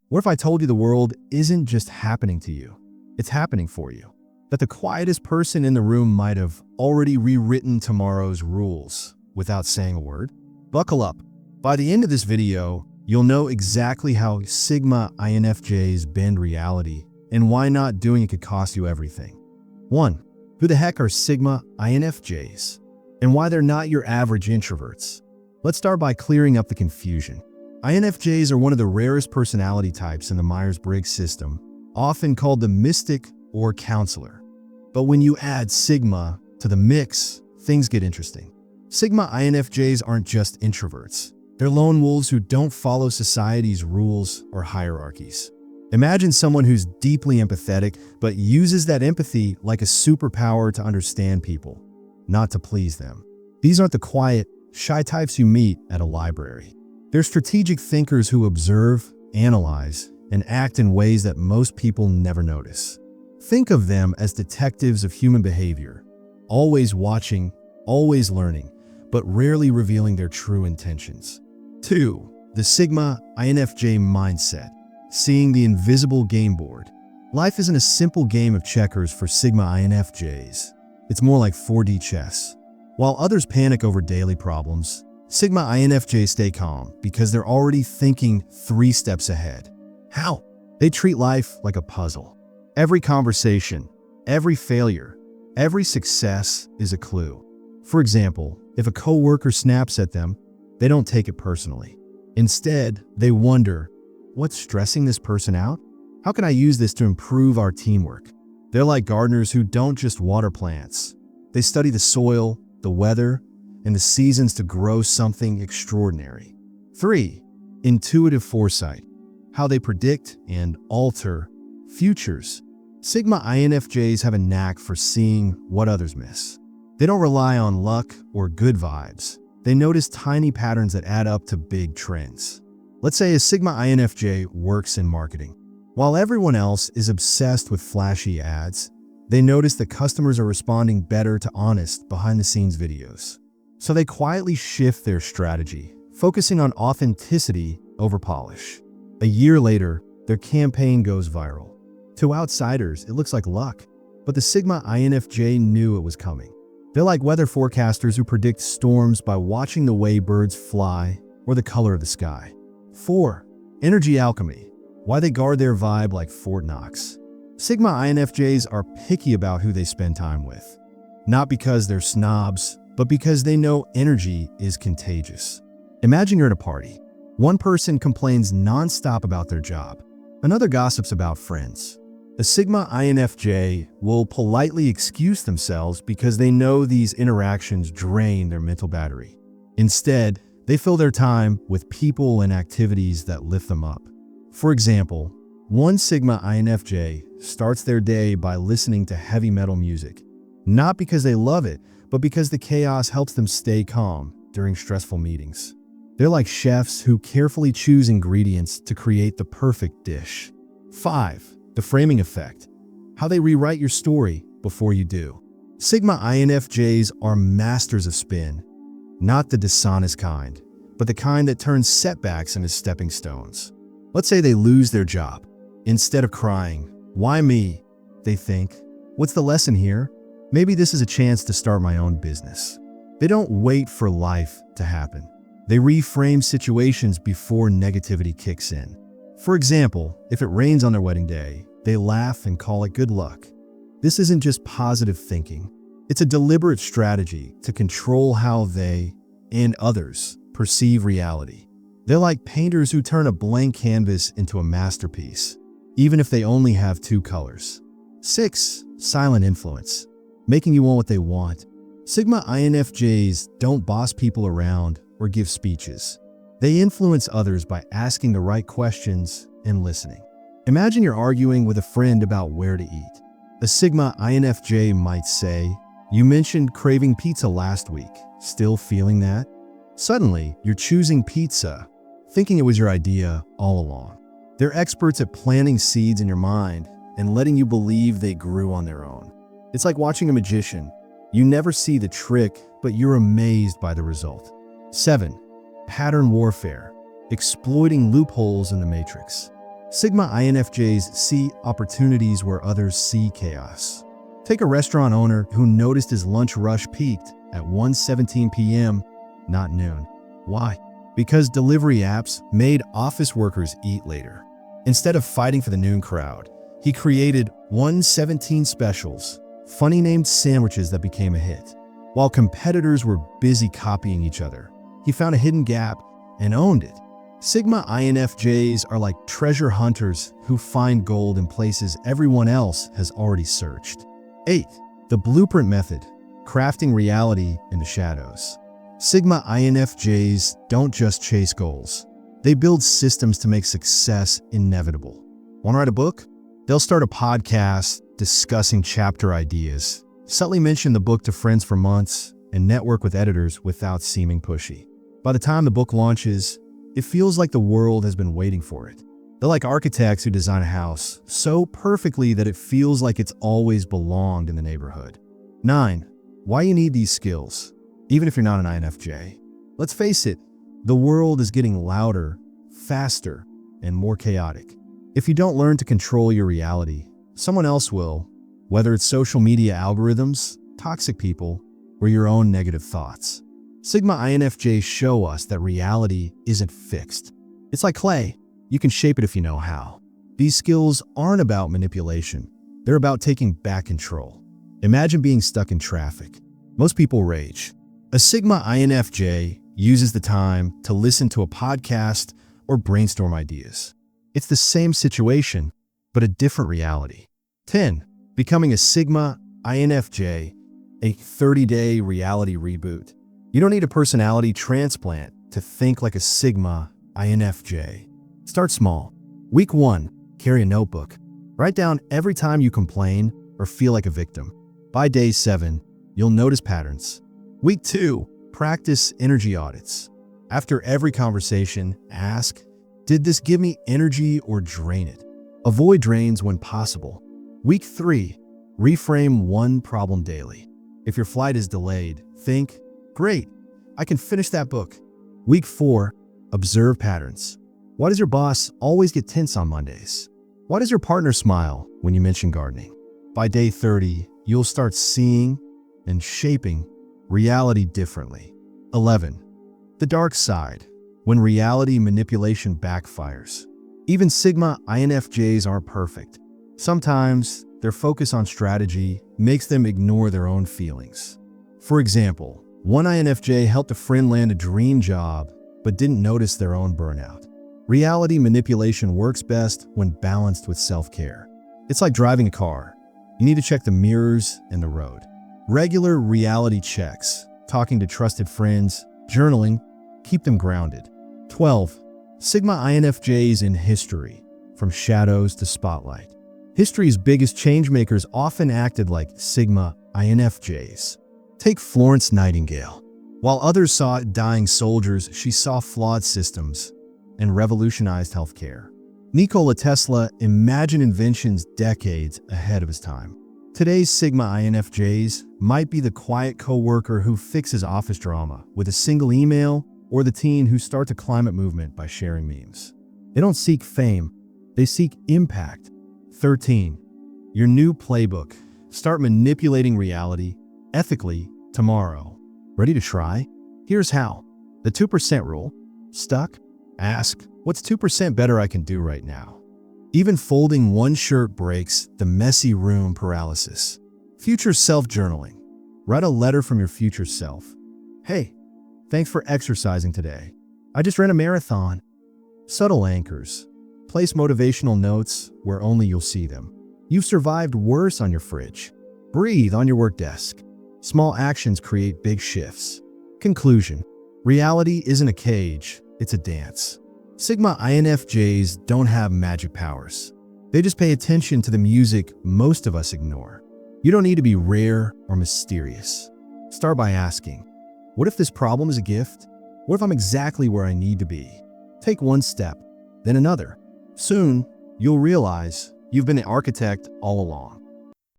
What if I told you the world isn't just happening to you, it's happening for you? That the quietest person in the room might have already rewritten tomorrow's rules without saying a word? Buckle up. By the end of this video, you'll know exactly how Sigma INFJs bend reality and why not doing it could cost you everything. 1. Who the heck are Sigma INFJs? And why they're not your average introverts? Let's start by clearing up the confusion. INFJs are one of the rarest personality types in the Myers-Briggs system, often called the mystic or counselor. But when you add Sigma to the mix, things get interesting. Sigma INFJs aren't just introverts. They're lone wolves who don't follow society's rules or hierarchies. Imagine someone who's deeply empathetic, but uses that empathy like a superpower to understand people, not to please them. These aren't the quiet, shy types you meet at a library. They're strategic thinkers who observe, analyze, and act in ways that most people never notice. Think of them as detectives of human behavior, always watching, always learning, but rarely revealing their true intentions. 2. The Sigma INFJ mindset. Seeing the invisible game board. Life isn't a simple game of checkers for Sigma INFJs. It's more like 4D chess. While others panic over daily problems, Sigma INFJs stay calm because they're already thinking 3 steps ahead. How? They treat life like a puzzle. Every conversation, every failure, every success is a clue. For example, if a coworker snaps at them, they don't take it personally. Instead, they wonder, what's stressing this person out? How can I use this to improve our teamwork? They're like gardeners who don't just water plants. They study the soil, the weather, and the seasons to grow something extraordinary. 3. Intuitive foresight. How they predict and alter futures. Sigma INFJs have a knack for seeing what others miss. They don't rely on luck or good vibes. They notice tiny patterns that add up to big trends. Let's say a Sigma INFJ works in marketing. While everyone else is obsessed with flashy ads, they notice that customers are responding better to honest, behind-the-scenes videos. So they quietly shift their strategy, focusing on authenticity over polish. A year later, their campaign goes viral. To outsiders, it looks like luck, but the Sigma INFJ knew it was coming. They're like weather forecasters who predict storms by watching the way birds fly or the color of the sky. 4. Energy alchemy. Why they guard their vibe like Fort Knox. Sigma INFJs are picky about who they spend time with. Not because they're snobs, but because they know energy is contagious. Imagine you're at a party. One person complains nonstop about their job. Another gossips about friends. A Sigma INFJ will politely excuse themselves because they know these interactions drain their mental battery. Instead, they fill their time with people and activities that lift them up. For example, one Sigma INFJ starts their day by listening to heavy metal music, not because they love it, but because the chaos helps them stay calm during stressful meetings. They're like chefs who carefully choose ingredients to create the perfect dish. 5. The framing effect. How they rewrite your story before you do. Sigma INFJs are masters of spin. Not the dishonest kind, but the kind that turns setbacks into stepping stones. Let's say they lose their job. Instead of crying, "Why me?" they think, "What's the lesson here? Maybe this is a chance to start my own business." They don't wait for life to happen. They reframe situations before negativity kicks in. For example, if it rains on their wedding day, they laugh and call it good luck. This isn't just positive thinking. It's a deliberate strategy to control how they and others perceive reality. They're like painters who turn a blank canvas into a masterpiece, even if they only have 2 colors. 6. Silent influence. Making you want what they want. Sigma INFJs don't boss people around or give speeches. They influence others by asking the right questions and listening. Imagine you're arguing with a friend about where to eat. A Sigma INFJ might say, "You mentioned craving pizza last week. Still feeling that?" Suddenly, you're choosing pizza, thinking it was your idea all along. They're experts at planting seeds in your mind and letting you believe they grew on their own. It's like watching a magician. You never see the trick, but you're amazed by the result. 7. Pattern warfare. Exploiting loopholes in the matrix. Sigma INFJs see opportunities where others see chaos. Take a restaurant owner who noticed his lunch rush peaked at 1:17 p.m., not noon. Why? Because delivery apps made office workers eat later. Instead of fighting for the noon crowd, he created 1:17 specials, funny named sandwiches that became a hit. While competitors were busy copying each other, he found a hidden gap and owned it. Sigma INFJs are like treasure hunters who find gold in places everyone else has already searched. 8. The blueprint method, crafting reality in the shadows. Sigma INFJs don't just chase goals. They build systems to make success inevitable. Want to write a book? They'll start a podcast discussing chapter ideas, subtly mention the book to friends for months, and network with editors without seeming pushy. By the time the book launches, it feels like the world has been waiting for it. They're like architects who design a house so perfectly that it feels like it's always belonged in the neighborhood. 9. Why you need these skills, even if you're not an INFJ. Let's face it, the world is getting louder, faster, and more chaotic. If you don't learn to control your reality, someone else will, whether it's social media algorithms, toxic people, or your own negative thoughts. Sigma INFJs show us that reality isn't fixed. It's like clay. You can shape it if you know how. These skills aren't about manipulation. They're about taking back control. Imagine being stuck in traffic. Most people rage. A Sigma INFJ uses the time to listen to a podcast or brainstorm ideas. It's the same situation, but a different reality. 10. Becoming a Sigma INFJ, a 30-day reality reboot. You don't need a personality transplant to think like a Sigma INFJ. Start small. Week 1, carry a notebook. Write down every time you complain or feel like a victim. By day 7, you'll notice patterns. Week 2, practice energy audits. After every conversation, ask, did this give me energy or drain it? Avoid drains when possible. Week 3, reframe one problem daily. If your flight is delayed, think, great, I can finish that book. Week 4, observe patterns. Why does your boss always get tense on Mondays? Why does your partner smile when you mention gardening? By day 30, you'll start seeing and shaping reality differently. 11. The dark side, when reality manipulation backfires. Even Sigma INFJs aren't perfect. Sometimes their focus on strategy makes them ignore their own feelings. For example, one INFJ helped a friend land a dream job but didn't notice their own burnout. Reality manipulation works best when balanced with self-care. It's like driving a car. You need to check the mirrors and the road. Regular reality checks, talking to trusted friends, journaling, keep them grounded. 12. Sigma INFJs in history, from shadows to spotlight. History's biggest changemakers often acted like Sigma INFJs. Take Florence Nightingale. While others saw dying soldiers, she saw flawed systems and revolutionized healthcare. Nikola Tesla imagined inventions decades ahead of his time. Today's Sigma INFJs might be the quiet coworker who fixes office drama with a single email, or the teen who starts a climate movement by sharing memes. They don't seek fame, they seek impact. 13. Your new playbook. Start manipulating reality ethically tomorrow. Ready to try? Here's how. The 2% rule. Stuck? Ask, what's 2% better I can do right now? Even folding one shirt breaks the messy room paralysis. Future self-journaling. Write a letter from your future self. Hey, thanks for exercising today. I just ran a marathon. Subtle anchors. Place motivational notes where only you'll see them. You've survived worse on your fridge. Breathe on your work desk. Small actions create big shifts. Conclusion. Reality isn't a cage, it's a dance. Sigma INFJs don't have magic powers. They just pay attention to the music most of us ignore. You don't need to be rare or mysterious. Start by asking, what if this problem is a gift? What if I'm exactly where I need to be? Take one step, then another. Soon, you'll realize you've been an architect all along.